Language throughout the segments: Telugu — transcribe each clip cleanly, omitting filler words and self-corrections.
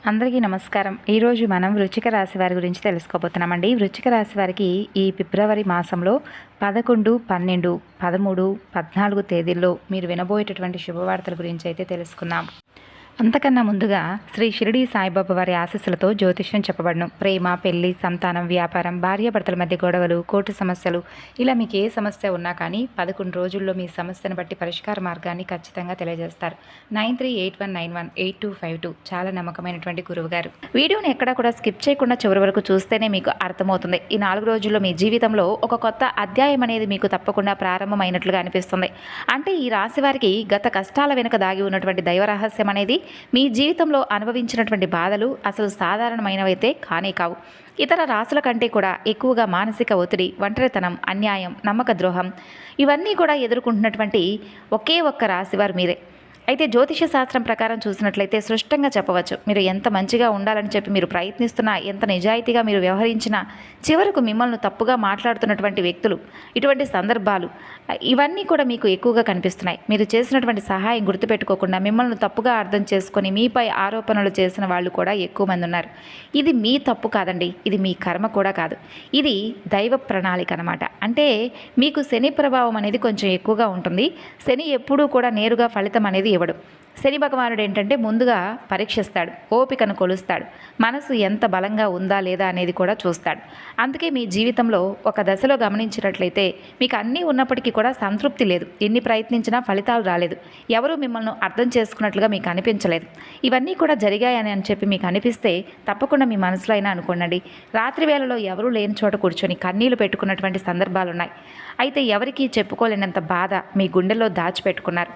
అందరికీ నమస్కారం. ఈరోజు మనం వృశ్చిక రాశి వారి గురించి తెలుసుకోబోతున్నామండి. వృశ్చిక రాశి వారికి ఈ ఫిబ్రవరి మాసంలో 11, 12, 13, 14 తేదీల్లో మీరు వినబోయేటటువంటి శుభవార్తల గురించి అయితే తెలుసుకుందాం. అంతకన్నా ముందుగా శ్రీ షిరిడి సాయిబాబా వారి ఆశీస్సులతో జ్యోతిష్యం చెప్పబడను. ప్రేమ, పెళ్లి, సంతానం, వ్యాపారం, భార్యాభర్తల మధ్య గొడవలు, కోర్టు సమస్యలు, ఇలా మీకు ఏ సమస్య ఉన్నా కానీ 11 రోజుల్లో మీ సమస్యను బట్టి పరిష్కార మార్గాన్ని ఖచ్చితంగా తెలియజేస్తారు. 9381918252 చాలా నమ్మకమైనటువంటి గురువు గారు. వీడియోని ఎక్కడా కూడా స్కిప్ చేయకుండా చివరి వరకు చూస్తేనే మీకు అర్థమవుతుంది. ఈ 4 రోజుల్లో మీ జీవితంలో ఒక కొత్త అధ్యాయం అనేది మీకు తప్పకుండా ప్రారంభమైనట్లుగా అనిపిస్తుంది. అంటే ఈ రాశి వారికి గత కష్టాల వెనుక దాగి ఉన్నటువంటి దైవ రహస్యం అనేది మీ జీవితంలో అనుభవించినటువంటి బాధలు అసలు సాధారణమైనవైతే కానే కావు. ఇతర రాశుల కంటే కూడా ఎక్కువగా మానసిక ఒత్తిడి, ఒంటరితనం, అన్యాయం, నమ్మక ద్రోహం ఇవన్నీ కూడా ఎదుర్కొంటున్నటువంటి ఒకే ఒక్క రాశివారు మీరే. అయితే జ్యోతిష శాస్త్రం ప్రకారం చూసినట్లయితే స్పష్టంగా చెప్పవచ్చు, మీరు ఎంత మంచిగా ఉండాలని చెప్పి మీరు ప్రయత్నిస్తున్నా, ఎంత నిజాయితీగా మీరు వ్యవహరించినా చివరకు మిమ్మల్ని తప్పుగా మాట్లాడుతున్నటువంటి వ్యక్తులు, ఇటువంటి సందర్భాలు ఇవన్నీ కూడా మీకు ఎక్కువగా కనిపిస్తున్నాయి. మీరు చేసినటువంటి సహాయం గుర్తుపెట్టుకోకుండా మిమ్మల్ని తప్పుగా అర్థం చేసుకొని మీపై ఆరోపణలు చేసిన వాళ్ళు కూడా ఎక్కువ మంది ఉన్నారు. ఇది మీ తప్పు కాదండి, ఇది మీ కర్మ కూడా కాదు, ఇది దైవ ప్రణాళిక అనమాట. అంటే మీకు శని ప్రభావం అనేది కొంచెం ఎక్కువగా ఉంటుంది. శని ఎప్పుడూ కూడా నేరుగా ఫలితం అనేది ఇవ్వడు. శని భగవానుడు ఏంటంటే ముందుగా పరీక్షిస్తాడు, ఓపికను కొలుస్తాడు, మనసు ఎంత బలంగా ఉందా లేదా అనేది కూడా చూస్తాడు. అందుకే మీ జీవితంలో ఒక దశలో గమనించినట్లయితే మీకు అన్నీ ఉన్నప్పటికీ కూడా సంతృప్తి లేదు. ఎన్ని ప్రయత్నించినా ఫలితాలు రాలేదు. ఎవరు మిమ్మల్ని అర్థం చేసుకున్నట్లుగా మీకు అనిపించలేదు. ఇవన్నీ కూడా జరిగాయని అని చెప్పి మీకు అనిపిస్తే తప్పకుండా మీ మనసులో అయినా అనుకోండి, రాత్రి వేళలో ఎవరూ లేని చోట కూర్చొని కన్నీళ్లు పెట్టుకున్నటువంటి సందర్భాలు ఉన్నాయి. అయితే ఎవరికీ చెప్పుకోలేనంత బాధ మీ గుండెల్లో దాచిపెట్టుకున్నారు.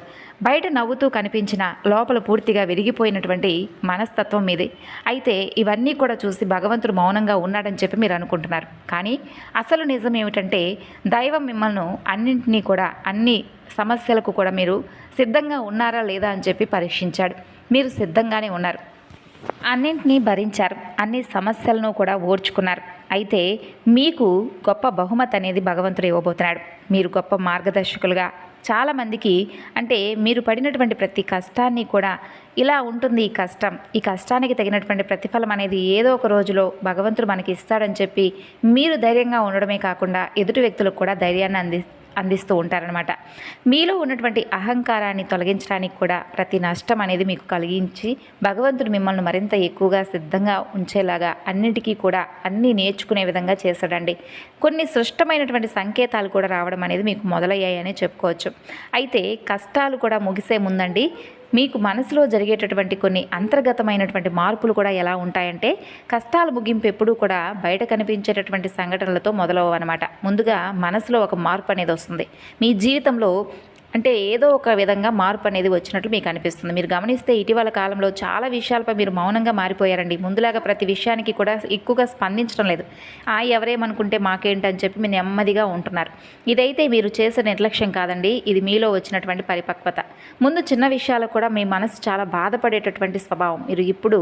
బయట నవ్వుతూ కనిపించిన లోపల పూర్తిగా విరిగిపోయినటువంటి మనస్తత్వం మీదే. అయితే ఇవన్నీ కూడా చూసి భగవంతుడు మౌనంగా ఉన్నాడని చెప్పి మీరు అనుకుంటున్నారు. కానీ అసలు నిజం ఏమిటంటే దైవం మిమ్మల్ని అన్నింటినీ కూడా, అన్ని సమస్యలకు కూడా మీరు సిద్ధంగా ఉన్నారా లేదా అని చెప్పి పరీక్షించాడు. మీరు సిద్ధంగానే ఉన్నారు, అన్నింటినీ భరించారు, అన్ని సమస్యలను కూడా ఓర్చుకున్నారు. అయితే మీకు గొప్ప బహుమతి అనేది భగవంతుడు ఇవ్వబోతున్నాడు. మీరు గొప్ప మార్గదర్శకులుగా చాలామందికి, అంటే మీరు పడినటువంటి ప్రతి కష్టాన్ని కూడా ఇలా ఉంటుంది ఈ కష్టానికి తగినటువంటి ప్రతిఫలం అనేది ఏదో ఒక రోజులో భగవంతుడు మనకి ఇస్తాడని చెప్పి మీరు ధైర్యంగా ఉండడమే కాకుండా ఎదుటి వ్యక్తులకు కూడా ధైర్యాన్ని అందిస్తూ ఉంటారనమాట. మీలో ఉన్నటువంటి అహంకారాన్ని తొలగించడానికి కూడా ప్రతి నష్టం అనేది మీకు కలిగించి భగవంతుడు మిమ్మల్ని మరింత ఎక్కువగా సిద్ధంగా ఉంచేలాగా అన్నిటికీ కూడా అన్నీ నేర్చుకునే విధంగా చేశాడండి. కొన్ని సృష్టమైనటువంటి సంకేతాలు కూడా రావడం అనేది మీకు మొదలయ్యాయని చెప్పుకోవచ్చు. అయితే కష్టాలు కూడా ముగిసే ముందండి మీకు మనసులో జరిగేటటువంటి కొన్ని అంతర్గతమైనటువంటి మార్పులు కూడా ఎలా ఉంటాయంటే, కష్టాల ముగింపు ఎప్పుడూ కూడా బయట కనిపించేటటువంటి సంఘటనలతో మొదలవన్నమాట. ముందుగా మనసులో ఒక మార్పు అనేది వస్తుంది. మీ జీవితంలో అంటే ఏదో ఒక విధంగా మార్పు అనేది వచ్చినట్లు మీకు అనిపిస్తుంది. మీరు గమనిస్తే ఇటీవల కాలంలో చాలా విషయాలపై మీరు మౌనంగా మారిపోయారండి. ముందులాగా ప్రతి విషయానికి కూడా ఎక్కువగా స్పందించడం లేదు. ఎవరేమనుకుంటే మాకేంటని చెప్పి మీరు నెమ్మదిగా ఉంటున్నారు. ఇదైతే మీరు చేసే నిర్లక్ష్యం కాదండి, ఇది మీలో వచ్చినటువంటి పరిపక్వత. ముందు చిన్న విషయాలకు కూడా మీ మనసు చాలా బాధపడేటటువంటి స్వభావం. మీరు ఇప్పుడు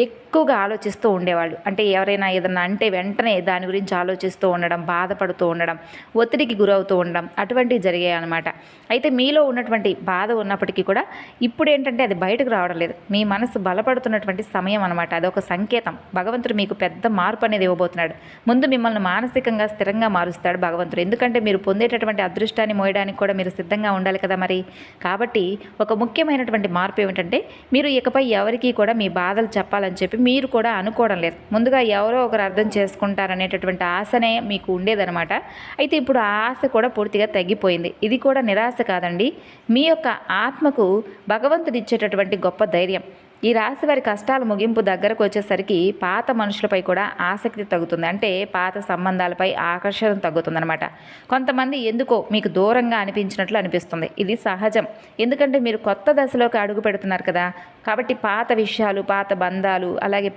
ఎక్కువగా ఆలోచిస్తూ ఉండేవాళ్ళు. అంటే ఎవరైనా ఏదన్నా అంటే వెంటనే దాని గురించి ఆలోచిస్తూ ఉండడం, బాధపడుతూ ఉండడం, ఒత్తిడికి గురవుతూ ఉండడం అటువంటివి జరిగాయి అన్నమాట. అయితే మీలో ఉన్నటువంటి బాధ ఉన్నప్పటికీ కూడా ఇప్పుడు ఏంటంటే అది బయటకు రావడం లేదు. మీ మనసు బలపడుతున్నటువంటి సమయం అనమాట. అదొక సంకేతం. భగవంతుడు మీకు పెద్ద మార్పు అనేది ఇవ్వబోతున్నాడు. ముందు మిమ్మల్ని మానసికంగా స్థిరంగా మారుస్తాడు భగవంతుడు. ఎందుకంటే మీరు పొందేటటువంటి అదృష్టాన్ని మోయడానికి కూడా మీరు సిద్ధంగా ఉండాలి కదా మరి. కాబట్టి ఒక ముఖ్యమైనటువంటి మార్పు ఏమిటంటే, మీరు ఇకపై ఎవరికీ కూడా మీ బాధలు చెప్పాలని చెప్పి మీరు కూడా అనుకోవడం లేదు. ముందుగా ఎవరో ఒకరు అర్థం చేసుకుంటారనేటటువంటి ఆశనే మీకు ఉండేదనమాట. అయితే ఇప్పుడు ఆ ఆశ కూడా పూర్తిగా తగ్గిపోయింది. ఇది కూడా నిరాశ కాదండి, మీ యొక్క ఆత్మకు భగవంతుడు ఇచ్చేటటువంటి గొప్ప ధైర్యం. ఈ రాశి వారి కష్టాల ముగింపు దగ్గరకు వచ్చేసరికి పాత మనుషులపై కూడా ఆసక్తి తగ్గుతుంది. అంటే పాత సంబంధాలపై ఆకర్షణ తగ్గుతుందన్నమాట. కొంతమంది ఎందుకో మీకు దూరంగా అనిపించినట్లు అనిపిస్తుంది. ఇది సహజం, ఎందుకంటే మీరు కొత్త దశలోకి అడుగు పెడుతున్నారు కదా. కాబట్టి పాత విషయాలు, పాత బంధాలు, అలాగే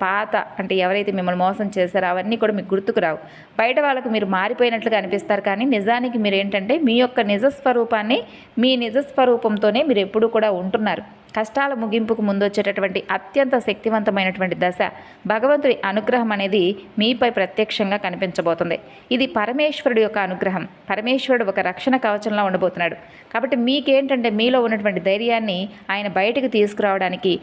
అంటే ఎవరైతే మిమ్మల్ని మోసం చేశారో అవన్నీ కూడా మీకు గుర్తుకు రావు. బయట వాళ్ళకు మీరు మారిపోయినట్లుగా అనిపిస్తారు, కానీ నిజానికి మీరు ఏంటంటే మీ యొక్క నిజస్వరూపాన్ని, మీ నిజస్వరూపంతోనే మీరు ఎప్పుడూ కూడా ఉంటున్నారు. కష్టాల ముగింపుకు ముందు వచ్చేటటువంటి అత్యంత శక్తివంతమైనటువంటి దశ భగవంతుడి అనుగ్రహం అనేది మీపై ప్రత్యక్షంగా కనిపించబోతుంది. ఇది పరమేశ్వరుడు యొక్క అనుగ్రహం. పరమేశ్వరుడు ఒక రక్షణ కవచంలా ఉండబోతున్నాడు. కాబట్టి మీకేంటంటే మీలో ఉన్నటువంటి ధైర్యాన్ని ఆయన బయటకు తీసుకురావడానికి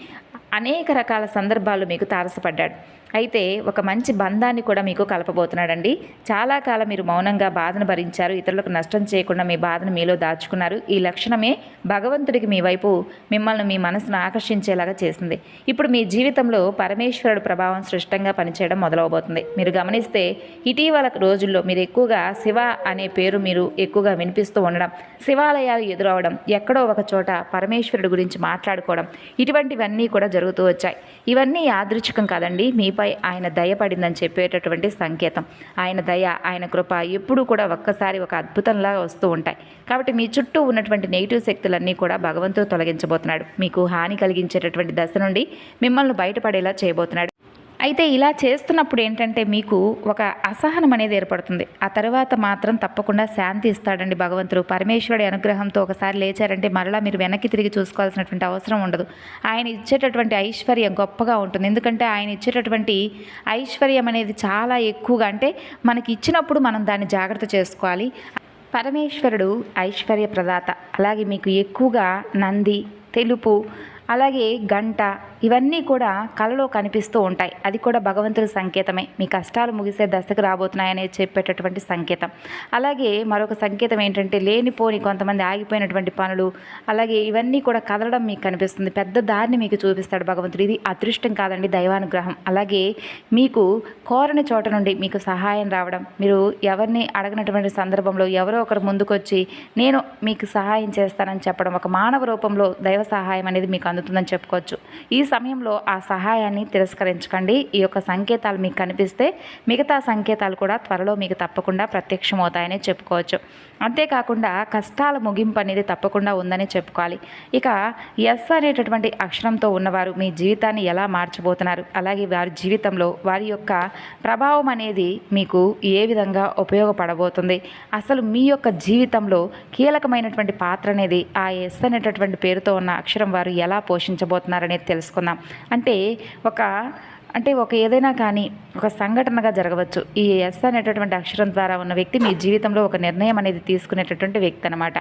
అనేక రకాల సందర్భాలు మీకు తారసపడ్డాడు. అయితే ఒక మంచి బంధాన్ని కూడా మీకు కలపబోతున్నాడండి. చాలా కాలం మీరు మౌనంగా బాధను భరించారు, ఇతరులకు నష్టం చేయకుండా మీ బాధను మీలో దాచుకున్నారు. ఈ లక్షణమే భగవంతుడికి మీ వైపు మిమ్మల్ని మీ మనసును ఆకర్షించేలాగా చేసింది. ఇప్పుడు మీ జీవితంలో పరమేశ్వరుడు ప్రభావం సృష్టంగా పనిచేయడం మొదలవబోతుంది. మీరు గమనిస్తే ఇటీవల రోజుల్లో మీరు ఎక్కువగా శివ అనే పేరు మీరు ఎక్కువగా వినిపిస్తూ ఉండడం, శివాలయాలు ఎదురవడం, ఎక్కడో ఒక చోట పరమేశ్వరుడు గురించి మాట్లాడుకోవడం, ఇటువంటివన్నీ కూడా జరుగుతూ వచ్చాయి. ఇవన్నీ యాదృచ్ఛికం కాదండి, మీపై ఆయన దయ పడిందని చెప్పేటటువంటి సంకేతం. ఆయన దయ, ఆయన కృప ఎప్పుడూ కూడా ఒక్కసారి ఒక అద్భుతంలా వస్తూ ఉంటాయి. కాబట్టి మీ చుట్టూ ఉన్నటువంటి నెగిటివ్ శక్తులన్నీ కూడా భగవంతుడు తొలగించబోతున్నాడు. మీకు హాని కలిగించేటటువంటి దశ నుండి మిమ్మల్ని బయటపడేలా చేయబోతున్నాడు. అయితే ఇలా చేస్తున్నప్పుడు ఏంటంటే మీకు ఒక అసహనం అనేది ఏర్పడుతుంది. ఆ తర్వాత మాత్రం తప్పకుండా శాంతి ఇస్తాడండి భగవంతుడు. పరమేశ్వరుడి అనుగ్రహంతో ఒకసారి లేచారంటే మరలా మీరు వెనక్కి తిరిగి చూసుకోవాల్సినటువంటి అవసరం ఉండదు. ఆయన ఇచ్చేటటువంటి ఐశ్వర్యం గొప్పగా ఉంటుంది. ఎందుకంటే ఆయన ఇచ్చేటటువంటి ఐశ్వర్యం అనేది చాలా ఎక్కువగా, అంటే మనకి ఇచ్చినప్పుడు మనం దాన్ని జాగ్రత్త చేసుకోవాలి. పరమేశ్వరుడు ఐశ్వర్య ప్రదాత. అలాగే మీకు ఎక్కువగా నంది, తెలుపు, అలాగే గంట, ఇవన్నీ కూడా కలలో కనిపిస్తూ ఉంటాయి. అది కూడా భగవంతుడి సంకేతమే. మీ కష్టాలు ముగిసే దశకు రాబోతున్నాయని చెప్పేటటువంటి సంకేతం. అలాగే మరొక సంకేతం ఏంటంటే లేనిపోని కొంతమంది ఆగిపోయినటువంటి పనులు, అలాగే ఇవన్నీ కూడా కదలడం మీకు కనిపిస్తుంది. పెద్ద దారిని మీకు చూపిస్తాడు భగవంతుడు. ఇది అదృష్టం కాదండి, దైవానుగ్రహం. అలాగే మీకు కోరని చోట నుండి మీకు సహాయం రావడం, మీరు ఎవరిని అడగనటువంటి సందర్భంలో ఎవరో ఒకరు ముందుకొచ్చి నేను మీకు సహాయం చేస్తానని చెప్పడం, ఒక మానవ రూపంలో దైవ సహాయం అనేది మీకు అందుతుందని చెప్పుకోవచ్చు. ఈ సమయంలో ఆ సహాయాన్ని తిరస్కరించకండి. ఈ యొక్క సంకేతాలు మీకు కనిపిస్తే మిగతా సంకేతాలు కూడా త్వరలో మీకు తప్పకుండా ప్రత్యక్షమవుతాయని చెప్పుకోవచ్చు. అంతేకాకుండా కష్టాల ముగింపు అనేది తప్పకుండా ఉందని చెప్పుకోవాలి. ఇక ఎస్ అనేటటువంటి అక్షరంతో ఉన్నవారు మీ జీవితాన్ని ఎలా మార్చబోతున్నారు, అలాగే వారి జీవితంలో వారి యొక్క ప్రభావం అనేది మీకు ఏ విధంగా ఉపయోగపడబోతుంది, అసలు మీ యొక్క జీవితంలో కీలకమైనటువంటి పాత్ర అనేది ఆ ఎస్ అనేటటువంటి పేరుతో ఉన్న అక్షరం వారు ఎలా పోషించబోతున్నారనేది తెలుసుకుందాం. ఒక ఏదైనా కానీ ఒక సంఘటనగా జరగవచ్చు. ఈ ఎస్ అనేటటువంటి అక్షరం ద్వారా ఉన్న వ్యక్తి మీ జీవితంలో ఒక నిర్ణయం అనేది తీసుకునేటటువంటి వ్యక్తి అనమాట.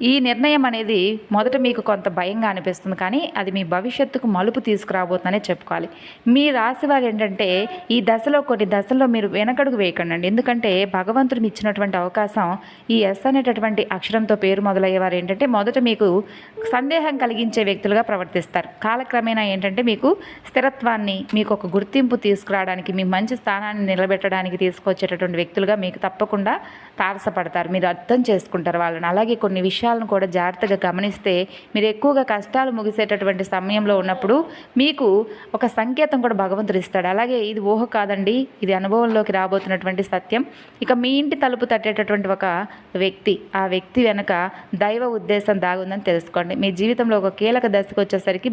ఈ నిర్ణయం అనేది మొదట మీకు కొంత భయంగా అనిపిస్తుంది, కానీ అది మీ భవిష్యత్తుకు మలుపు తీసుకురాబోతుందనే చెప్పుకోవాలి. మీ రాశి వారు ఏంటంటే ఈ దశలో కొన్ని దశల్లో మీరు వెనకడుగు వేయకండి. ఎందుకంటే భగవంతుడు ఇచ్చినటువంటి అవకాశం, ఈ ఎస్ అనేటటువంటి అక్షరంతో పేరు మొదలయ్యేవారు ఏంటంటే మొదట మీకు సందేహం కలిగించే వ్యక్తులుగా ప్రవర్తిస్తారు. కాలక్రమేణా ఏంటంటే మీకు స్థిరత్వాన్ని, మీకు ఒక గుర్తింపు తీసుకురావడానికి, మీ మంచి స్థానాన్ని నిలబెట్టడానికి తీసుకొచ్చేటటువంటి వ్యక్తులుగా మీకు తప్పకుండా తారసపడతారు. మీరు అర్థం చేసుకుంటారు వాళ్ళని. అలాగే కొన్ని విషయాలను కూడా జాగ్రత్తగా గమనిస్తే మీరు ఎక్కువగా కష్టాలు ముగిసేటటువంటి సమయంలో ఉన్నప్పుడు మీకు ఒక సంకేతం కూడా భగవంతుడు ఇస్తాడు. అలాగే ఇది ఊహ కాదండి, ఇది అనుభవంలోకి రాబోతున్నటువంటి సత్యం. ఇక మీ ఇంటి తలుపు తట్టేటటువంటి ఒక వ్యక్తి, ఆ వ్యక్తి వెనుక దైవ ఉద్దేశం దాగుందని తెలుసుకోండి. మీ జీవితంలో ఒక కీలక దశకు వచ్చేసరికి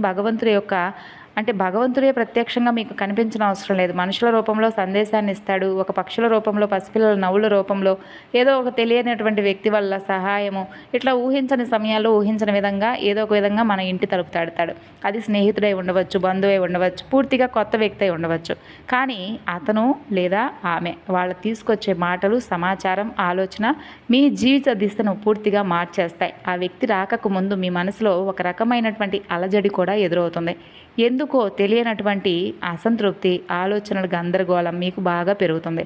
భగవంతుడే ప్రత్యక్షంగా మీకు కనిపించిన అవసరం లేదు. మనుషుల రూపంలో సందేశాన్ని ఇస్తాడు. ఒక పక్షుల రూపంలో, పసిపిల్లల నవ్వుల రూపంలో, ఏదో ఒక తెలియనటువంటి వ్యక్తి వల్ల సహాయము, ఇట్లా ఊహించని సమయాల్లో ఊహించని విధంగా ఏదో ఒక విధంగా మన ఇంటి తలుపు తడతాడు. అది స్నేహితుడై ఉండవచ్చు, బంధువై ఉండవచ్చు, పూర్తిగా కొత్త వ్యక్తి అయి ఉండవచ్చు. కానీ అతను లేదా ఆమె వాళ్ళు తీసుకొచ్చే మాటలు, సమాచారం, ఆలోచన మీ జీవిత దిశను పూర్తిగా మార్చేస్తాయి. ఆ వ్యక్తి రాకకు ముందు మీ మనసులో ఒక రకమైనటువంటి అలజడి కూడా ఎదురవుతుంది. ఎందుకో తెలియనటువంటి అసంతృప్తి, ఆలోచనల గందరగోళం మీకు బాగా పెరుగుతుంది.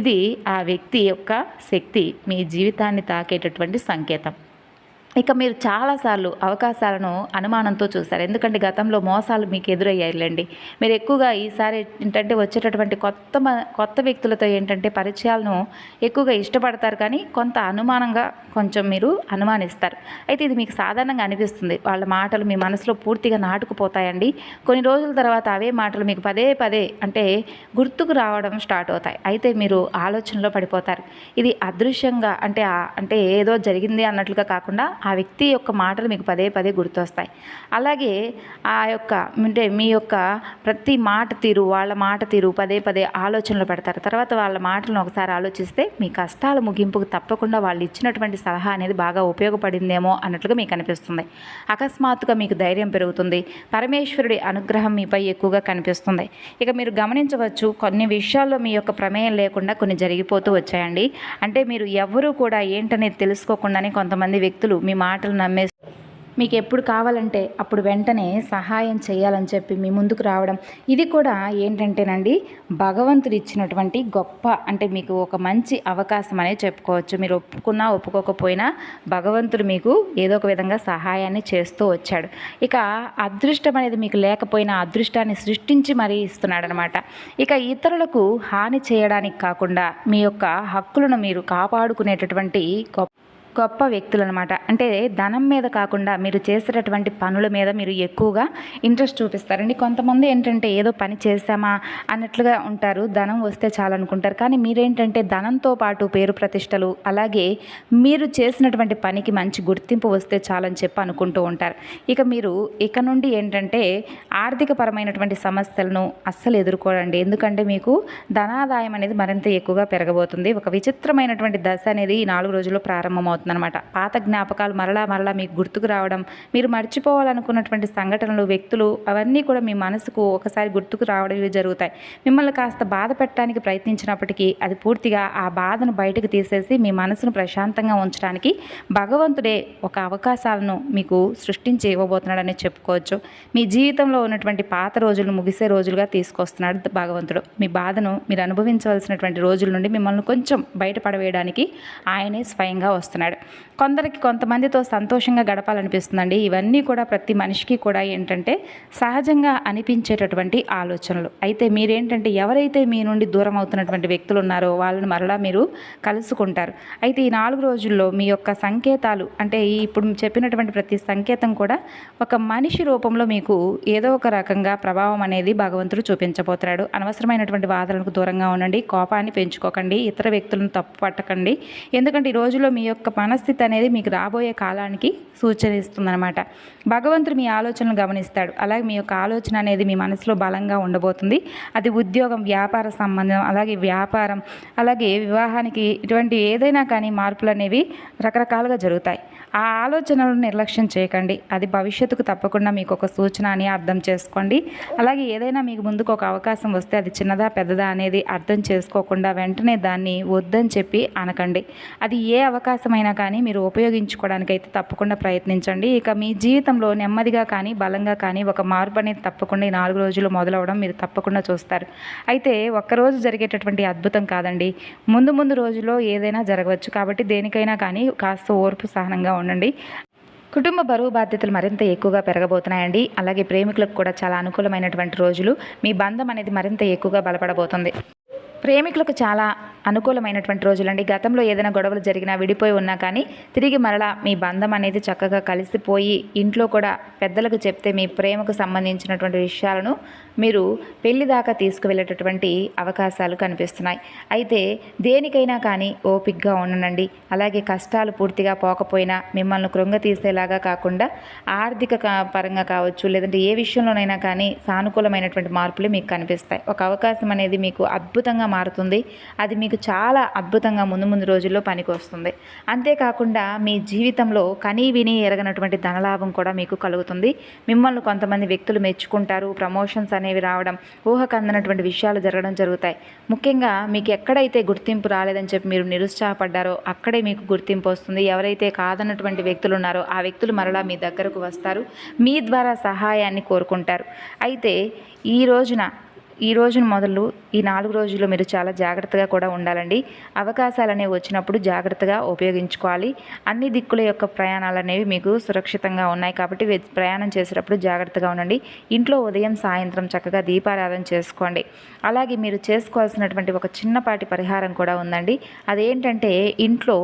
ఇది ఆ వ్యక్తి యొక్క శక్తి మీ జీవితాన్ని తాకేటటువంటి సంకేతం. ఇక మీరు చాలాసార్లు అవకాశాలను అనుమానంతో చూశారు. ఎందుకంటే గతంలో మోసాలు మీకు ఎదురయ్యాయిలేండి. మీరు ఎక్కువగా ఈసారి ఏంటంటే వచ్చేటటువంటి కొత్త వ్యక్తులతో ఏంటంటే పరిచయాలను ఎక్కువగా ఇష్టపడతారు, కానీ కొంత అనుమానంగా కొంచెం మీరు అనుమానిస్తారు. అయితే ఇది మీకు సాధారణంగా అనిపిస్తుంది. వాళ్ళ మాటలు మీ మనసులో పూర్తిగా నాటుకుపోతాయండి. కొన్ని రోజుల తర్వాత అవే మాటలు మీకు పదే పదే గుర్తుకు రావడం స్టార్ట్ అవుతాయి. అయితే మీరు ఆలోచనలో పడిపోతారు. ఇది అదృశ్యంగా అంటే ఏదో జరిగింది అన్నట్లుగా కాకుండా ఆ వ్యక్తి యొక్క మాటలు మీకు పదే పదే గుర్తొస్తాయి. అలాగే మీ యొక్క ప్రతి మాట తీరు, వాళ్ళ మాట తీరు పదే పదే ఆలోచనలు పెడతారు. తర్వాత వాళ్ళ మాటలను ఒకసారి ఆలోచిస్తే మీ కష్టాల ముగింపుకు తప్పకుండా వాళ్ళు ఇచ్చినటువంటి సలహా అనేది బాగా ఉపయోగపడిందేమో అన్నట్లుగా మీకు అనిపిస్తుంది. అకస్మాత్తుగా మీకు ధైర్యం పెరుగుతుంది. పరమేశ్వరుడి అనుగ్రహం మీపై ఎక్కువగా కనిపిస్తుంది. ఇక మీరు గమనించవచ్చు, కొన్ని విషయాల్లో మీ యొక్క ప్రమేయం లేకుండా కొన్ని జరిగిపోతూ వచ్చాయండి. అంటే మీరు ఎవరూ కూడా ఏంటనేది తెలుసుకోకుండానే కొంతమంది వ్యక్తులు మీ మాటలు నమ్మే మీకు ఎప్పుడు కావాలంటే అప్పుడు వెంటనే సహాయం చేయాలని చెప్పి మీ ముందుకు రావడం, ఇది కూడా ఏంటంటేనండి భగవంతుడు ఇచ్చినటువంటి గొప్ప, అంటే మీకు ఒక మంచి అవకాశం అనే చెప్పుకోవచ్చు. మీరు ఒప్పుకున్నా ఒప్పుకోకపోయినా భగవంతుడు మీకు ఏదో ఒక విధంగా సహాయాన్ని చేస్తూ వచ్చాడు. ఇక అదృష్టం అనేది మీకు లేకపోయినా అదృష్టాన్ని సృష్టించి మరీ ఇస్తున్నాడనమాట. ఇక ఇతరులకు హాని చేయడానికి కాకుండా మీ యొక్క హక్కులను మీరు కాపాడుకునేటటువంటి గొప్ప వ్యక్తులు అనమాట. అంటే ధనం మీద కాకుండా మీరు చేసేటటువంటి పనుల మీద మీరు ఎక్కువగా ఇంట్రెస్ట్ చూపిస్తారండి. కొంతమంది ఏంటంటే ఏదో పని చేశామా అన్నట్లుగా ఉంటారు, ధనం వస్తే చాలనుకుంటారు. కానీ మీరేంటంటే ధనంతో పాటు పేరు ప్రతిష్టలు, అలాగే మీరు చేసినటువంటి పనికి మంచి గుర్తింపు వస్తే చాలని చెప్పి అనుకుంటూ ఉంటారు. ఇక మీరు ఇక నుండి ఏంటంటే ఆర్థిక పరమైనటువంటి సమస్యలను అస్సలు ఎదుర్కోరండి. ఎందుకంటే మీకు ధనాదాయం అనేది మరింత ఎక్కువగా పెరగబోతుంది. ఒక విచిత్రమైనటువంటి దశ అనేది ఈ 4 రోజుల్లో ప్రారంభమవుతుంది అనమాట. పాత జ్ఞాపకాలు మరలా మీకు గుర్తుకు రావడం, మీరు మర్చిపోవాలనుకున్నటువంటి సంఘటనలు, వ్యక్తులు అవన్నీ కూడా మీ మనసుకు ఒకసారి గుర్తుకు రావడం ఇవి జరుగుతాయి. మిమ్మల్ని కాస్త బాధ పెట్టడానికి ప్రయత్నించినప్పటికీ అది పూర్తిగా ఆ బాధను బయటకు తీసేసి మీ మనసును ప్రశాంతంగా ఉంచడానికి భగవంతుడే ఒక అవకాశాలను మీకు సృష్టించి ఇవ్వబోతున్నాడని చెప్పుకోవచ్చు. మీ జీవితంలో ఉన్నటువంటి పాత రోజులను ముగిసే రోజులుగా తీసుకొస్తున్నాడు భగవంతుడు. మీ బాధను మీరు అనుభవించవలసినటువంటి రోజుల నుండి మిమ్మల్ని కొంచెం బయటపడవేయడానికి ఆయనే స్వయంగా వస్తున్నాడు. కొంతమందితో సంతోషంగా గడపాలనిపిస్తుందండి. ఇవన్నీ కూడా ప్రతి మనిషికి కూడా ఏంటంటే సహజంగా అనిపించేటటువంటి ఆలోచనలు. అయితే మీరేంటంటే ఎవరైతే మీ నుండి దూరం అవుతున్నటువంటి వ్యక్తులు ఉన్నారో వాళ్ళని మరలా మీరు కలుసుకుంటారు. అయితే ఈ 4 రోజుల్లో మీ యొక్క సంకేతాలు, అంటే ఇప్పుడు చెప్పినటువంటి ప్రతి సంకేతం కూడా ఒక మనిషి రూపంలో మీకు ఏదో ఒక రకంగా ప్రభావం అనేది భగవంతుడు చూపించబోతున్నాడు. అనవసరమైనటువంటి వాదనలకు దూరంగా ఉండండి, కోపాన్ని పెంచుకోకండి, ఇతర వ్యక్తులను తప్పు పట్టకండి. ఎందుకంటే ఈ రోజుల్లో మీ యొక్క మనస్థితి అనేది మీకు రాబోయే కాలానికి సూచన ఇస్తుందన్నమాట. భగవంతుడు మీ ఆలోచనలు గమనిస్తాడు. అలాగే మీ యొక్క ఆలోచన అనేది మీ మనసులో బలంగా ఉండబోతుంది. అది ఉద్యోగం, వ్యాపార సంబంధం, అలాగే వ్యాపారం, అలాగే వివాహానికి ఇటువంటి ఏదైనా కానీ మార్పులు అనేవి రకరకాలుగా జరుగుతాయి. ఆ ఆలోచనలను నిర్లక్ష్యం చేయకండి. అది భవిష్యత్తుకు తప్పకుండా మీకు ఒక సూచన అని అర్థం చేసుకోండి. అలాగే ఏదైనా మీకు ముందుకు ఒక అవకాశం వస్తే అది చిన్నదా పెద్దదా అనేది అర్థం చేసుకోకుండా వెంటనే దాన్ని వద్దని చెప్పి అనకండి. అది ఏ అవకాశమైనా కానీ మీరు ఉపయోగించుకోవడానికి అయితే తప్పకుండా ప్రయత్నించండి. ఇక మీ జీవితంలో నెమ్మదిగా కానీ బలంగా కానీ ఒక మార్పు అనేది తప్పకుండా ఈ 4 రోజులు మొదలవడం మీరు తప్పకుండా చూస్తారు. అయితే ఒక్కరోజు జరిగేటటువంటి అద్భుతం కాదండి, ముందు రోజుల్లో ఏదైనా జరగవచ్చు. కాబట్టి దేనికైనా కానీ కాస్త ఓర్పు సహనంగా ఉండండి. కుటుంబ బరువు బాధ్యతలు మరింత ఎక్కువగా పెరగబోతున్నాయండి. అలాగే ప్రేమికులకు కూడా చాలా అనుకూలమైనటువంటి రోజులు. మీ బంధం అనేది మరింత ఎక్కువగా బలపడబోతుంది. ప్రేమికులకు చాలా అనుకూలమైనటువంటి రోజులండి. గతంలో ఏదైనా గొడవలు జరిగినా, విడిపోయి ఉన్నా కానీ తిరిగి మరలా మీ బంధం అనేది చక్కగా కలిసిపోయి ఇంట్లో కూడా పెద్దలకు చెప్తే మీ ప్రేమకు సంబంధించినటువంటి విషయాలను మీరు పెళ్లి దాకా తీసుకువెళ్ళేటటువంటి అవకాశాలు కనిపిస్తున్నాయి. అయితే దేనికైనా కానీ ఓపికగా ఉండనండి. అలాగే కష్టాలు పూర్తిగా పోకపోయినా మిమ్మల్ని కృంగతీసేలాగా కాకుండా ఆర్థిక పరంగా కావచ్చు, లేదంటే ఏ విషయంలోనైనా కానీ సానుకూలమైనటువంటి మార్పులు మీకు కనిపిస్తాయి. ఒక అవకాశం అనేది మీకు అద్భుతంగా మారుతుంది. అది మీకు చాలా అద్భుతంగా ముందు రోజుల్లో పనికి వస్తుంది. అంతేకాకుండా మీ జీవితంలో కనీ విని ఎరగనటువంటి ధనలాభం కూడా మీకు కలుగుతుంది. మిమ్మల్ని కొంతమంది వ్యక్తులు మెచ్చుకుంటారు. ప్రమోషన్స్ అనేవి రావడం, ఊహకు అందనటువంటి విషయాలు జరగడం జరుగుతాయి. ముఖ్యంగా మీకు ఎక్కడైతే గుర్తింపు రాలేదని చెప్పి మీరు నిరుత్సాహపడ్డారో అక్కడే మీకు గుర్తింపు వస్తుంది. ఎవరైతే కాదన్నటువంటి వ్యక్తులు ఉన్నారో ఆ వ్యక్తులు మరలా మీ దగ్గరకు వస్తారు, మీ ద్వారా సహాయాన్ని కోరుకుంటారు. అయితే ఈ రోజును మొదలు ఈ 4 రోజుల్లో మీరు చాలా జాగ్రత్తగా కూడా ఉండాలండి. అవకాశాలు అనేవి వచ్చినప్పుడు జాగ్రత్తగా ఉపయోగించుకోవాలి. అన్ని దిక్కుల యొక్క ప్రయాణాలు అనేవి మీకు సురక్షితంగా ఉన్నాయి కాబట్టి ప్రయాణం చేసేటప్పుడు జాగ్రత్తగా ఉండండి. ఇంట్లో ఉదయం సాయంత్రం చక్కగా దీపారాధన చేసుకోండి. అలాగే మీరు చేసుకోవాల్సినటువంటి ఒక చిన్నపాటి పరిహారం కూడా ఉందండి. అదేంటంటే ఇంట్లో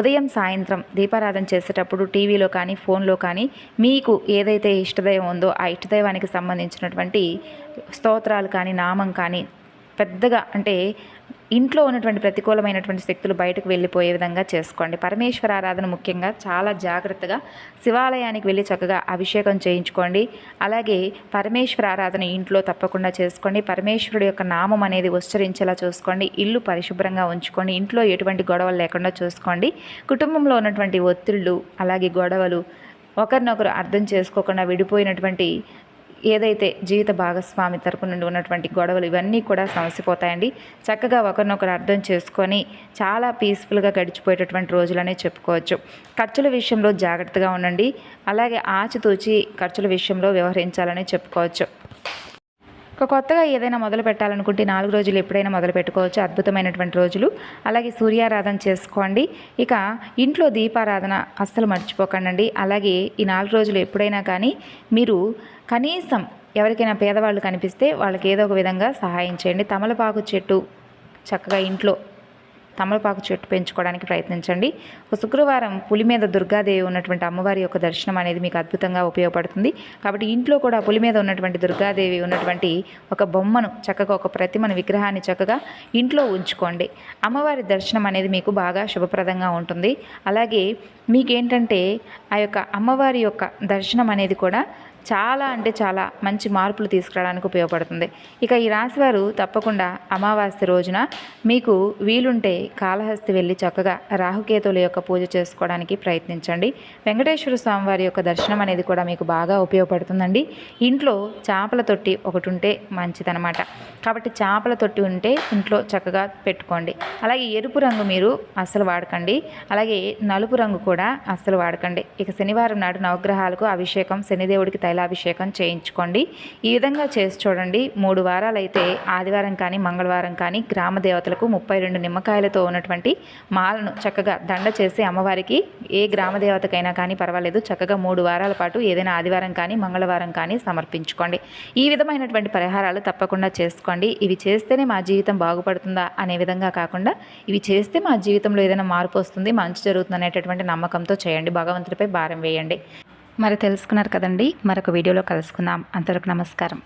ఉదయం సాయంత్రం దీపారాధన చేసేటప్పుడు టీవీలో కానీ ఫోన్లో కానీ మీకు ఏదైతే ఇష్టదైవం ఉందో ఆ ఇష్టదైవానికి సంబంధించినటువంటి స్తోత్రాలు కానీ నామం కానీ పెద్దగా, అంటే ఇంట్లో ఉన్నటువంటి ప్రతికూలమైనటువంటి శక్తులు బయటకు వెళ్ళిపోయే విధంగా చేసుకోండి. పరమేశ్వర ఆరాధన ముఖ్యంగా చాలా జాగ్రత్తగా శివాలయానికి వెళ్ళి చక్కగా అభిషేకం చేయించుకోండి. అలాగే పరమేశ్వర ఆరాధన ఇంట్లో తప్పకుండా చేసుకోండి. పరమేశ్వరుడు యొక్క నామం అనేది ఉచ్చరించేలా చూసుకోండి. ఇల్లు పరిశుభ్రంగా ఉంచుకోండి. ఇంట్లో ఎటువంటి గొడవలు లేకుండా చూసుకోండి. కుటుంబంలో ఉన్నటువంటి ఒత్తిళ్ళు, అలాగే గొడవలు, ఒకరినొకరు అర్థం చేసుకోకుండా విడిపోయినటువంటి ఏదైతే జీవిత భాగస్వామి తరపు నుండి ఉన్నటువంటి గొడవలు ఇవన్నీ కూడా సమసిపోతాయండి. చక్కగా ఒకరినొకరు అర్థం చేసుకొని చాలా పీస్ఫుల్గా గడిచిపోయేటటువంటి రోజులనే చెప్పుకోవచ్చు. ఖర్చుల విషయంలో జాగ్రత్తగా ఉండండి. అలాగే ఆచితూచి ఖర్చుల విషయంలో వ్యవహరించాలని చెప్పుకోవచ్చు. కొత్తగా ఏదైనా మొదలు పెట్టాలనుకుంటే 4 రోజులు ఎప్పుడైనా మొదలు పెట్టుకోవచ్చు. అద్భుతమైనటువంటి రోజులు. అలాగే సూర్యారాధన చేసుకోండి. ఇక ఇంట్లో దీపారాధన అస్సలు మర్చిపోకండి. అలాగే ఈ 4 రోజులు ఎప్పుడైనా కానీ మీరు కనీసం ఎవరికైనా పేదవాళ్ళు కనిపిస్తే వాళ్ళకి ఏదో ఒక విధంగా సహాయం చేయండి. తమలపాకు చెట్టు చక్కగా ఇంట్లో తమలపాకు చెట్టు పెంచుకోవడానికి ప్రయత్నించండి. ఒక శుక్రవారం పులి మీద దుర్గాదేవి ఉన్నటువంటి అమ్మవారి యొక్క దర్శనం అనేది మీకు అద్భుతంగా ఉపయోగపడుతుంది. కాబట్టి ఇంట్లో కూడా పులి మీద ఉన్నటువంటి దుర్గాదేవి ఉన్నటువంటి ఒక బొమ్మను చక్కగా ఒక ప్రతిమను విగ్రహాన్ని చక్కగా ఇంట్లో ఉంచుకోండి. అమ్మవారి దర్శనం అనేది మీకు బాగా శుభప్రదంగా ఉంటుంది. అలాగే మీకేంటంటే ఆ యొక్క అమ్మవారి యొక్క దర్శనం అనేది కూడా చాలా అంటే చాలా మంచి మార్పులు తీసుకురావడానికి ఉపయోగపడుతుంది. ఇక ఈ రాశివారు తప్పకుండా అమావాస్య రోజున మీకు వీలుంటే కాళహస్తి వెళ్ళి చక్కగా రాహుకేతువుల యొక్క పూజ చేసుకోవడానికి ప్రయత్నించండి. వెంకటేశ్వర స్వామి వారి యొక్క దర్శనం అనేది కూడా మీకు బాగా ఉపయోగపడుతుందండి. ఇంట్లో చేపల తొట్టి ఒకటి ఉంటే మంచిదనమాట. కాబట్టి చేపల తొట్టి ఉంటే ఇంట్లో చక్కగా పెట్టుకోండి. అలాగే ఎరుపు రంగు మీరు అస్సలు వాడకండి. అలాగే నలుపు రంగు కూడా అస్సలు వాడకండి. ఇక శనివారం నాడు నవగ్రహాలకు అభిషేకం, శనిదేవుడికి తైలాభిషేకం చేయించుకోండి. ఈ విధంగా చేసి చూడండి. 3 వారాలు అయితే ఆదివారం కానీ మంగళవారం కానీ గ్రామ దేవతలకు 32 నిమ్మకాయలతో ఉన్నటువంటి మాలను చక్కగా దండ చేసి అమ్మవారికి ఏ గ్రామ దేవతకైనా కానీ పర్వాలేదు చక్కగా 3 వారాల పాటు ఏదైనా ఆదివారం కానీ మంగళవారం కానీ సమర్పించుకోండి. ఈ విధమైనటువంటి పరిహారాలు తప్పకుండా చేసుకోండి. ఇవి చేస్తేనే మా జీవితం బాగుపడుతుందా అనే విధంగా కాకుండా ఇవి చేస్తే మా జీవితంలో ఏదైనా మార్పు వస్తుంది, మంచి జరుగుతుంది అనేటటువంటి నమ్మకంతో చేయండి. భగవంతుడిపై భారం వేయండి. మరి తెలుసుకున్నారు కదండి. మరొక వీడియోలో కలుసుకుందాం. అంతవరకు నమస్కారం.